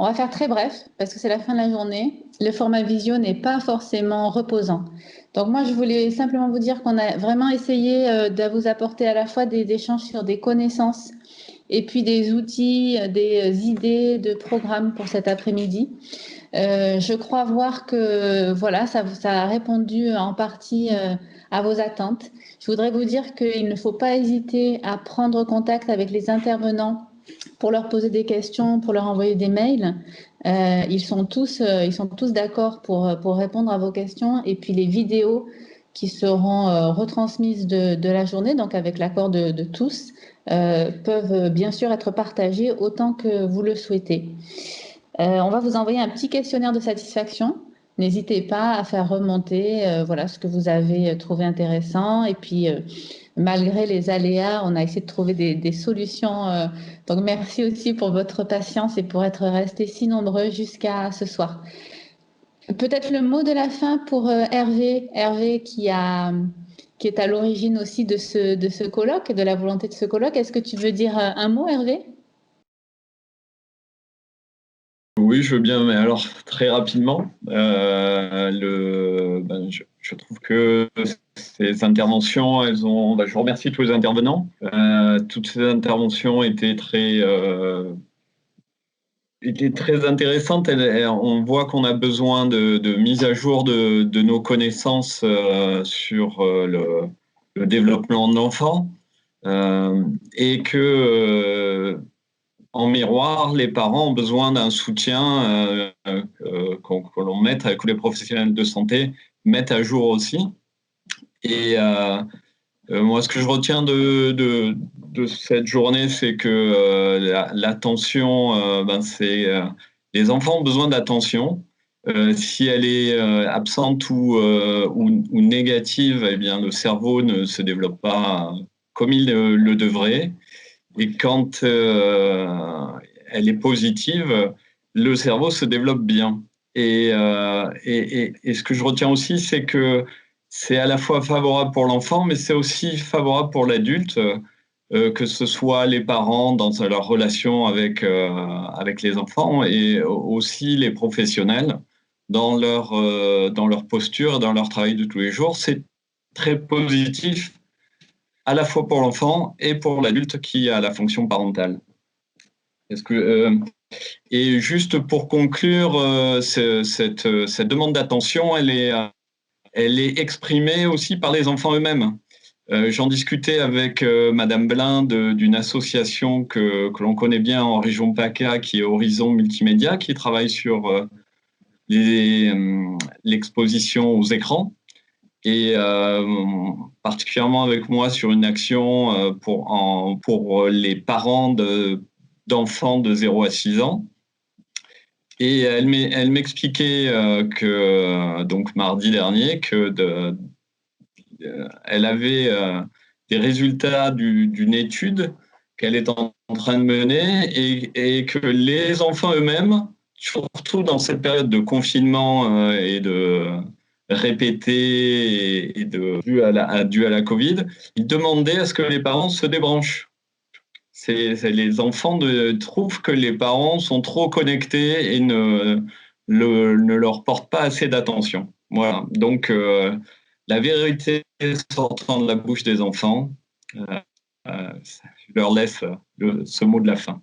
On va faire très bref parce que c'est la fin de la journée. Le format visio n'est pas forcément reposant. Donc moi, je voulais simplement vous dire qu'on a vraiment essayé de vous apporter à la fois des échanges sur des connaissances et puis des outils, des idées de programmes pour cet après-midi. Je crois voir que voilà, ça a répondu en partie à vos attentes. Je voudrais vous dire qu'il ne faut pas hésiter à prendre contact avec les intervenants pour leur poser des questions, pour leur envoyer des mails. Ils sont tous d'accord pour répondre à vos questions. Et puis les vidéos qui seront retransmises de la journée, donc avec l'accord de tous, peuvent bien sûr être partagées autant que vous le souhaitez. On va vous envoyer un petit questionnaire de satisfaction. N'hésitez pas à faire remonter voilà, ce que vous avez trouvé intéressant. Et puis, malgré les aléas, on a essayé de trouver des solutions. Donc, merci aussi pour votre patience et pour être restés si nombreux jusqu'à ce soir. Peut-être le mot de la fin pour Hervé. Hervé qui est à l'origine aussi de ce colloque, de la volonté de ce colloque. Est-ce que tu veux dire un mot, Hervé? Oui, je veux bien, mais alors très rapidement, je trouve que ces interventions, je remercie tous les intervenants. Toutes ces interventions étaient très intéressantes. On voit qu'on a besoin de mise à jour de nos connaissances sur le développement de l'enfant et que en miroir, les parents ont besoin d'un soutien que l'on mette, que les professionnels de santé mettent à jour aussi. Et moi, ce que je retiens de cette journée, c'est que l'attention, les enfants ont besoin d'attention. Si elle est absente ou négative, eh bien, le cerveau ne se développe pas comme il le devrait. Et quand elle est positive, le cerveau se développe bien. Et ce que je retiens aussi, c'est que c'est à la fois favorable pour l'enfant, mais c'est aussi favorable pour l'adulte, que ce soit les parents dans leur relation avec les enfants et aussi les professionnels dans leur posture, dans leur travail de tous les jours. C'est très positif à la fois pour l'enfant et pour l'adulte qui a la fonction parentale. Est-ce que, et juste pour conclure, cette demande d'attention, elle est exprimée aussi par les enfants eux-mêmes. J'en discutais avec Madame Blin d'une association que l'on connaît bien en région PACA, qui est Horizon Multimédia, qui travaille sur l'exposition aux écrans. Et particulièrement avec moi sur une action pour les parents d'enfants de 0 à 6 ans. Et elle m'expliquait donc mardi dernier, elle avait des résultats d'une étude qu'elle est en train de mener et que les enfants eux-mêmes, surtout dans cette période de confinement et de répété dû à la Covid, ils demandaient à ce que les parents se débranchent. Les enfants trouvent que les parents sont trop connectés et ne leur portent pas assez d'attention. Voilà. Donc, la vérité sortant de la bouche des enfants, je leur laisse ce mot de la fin.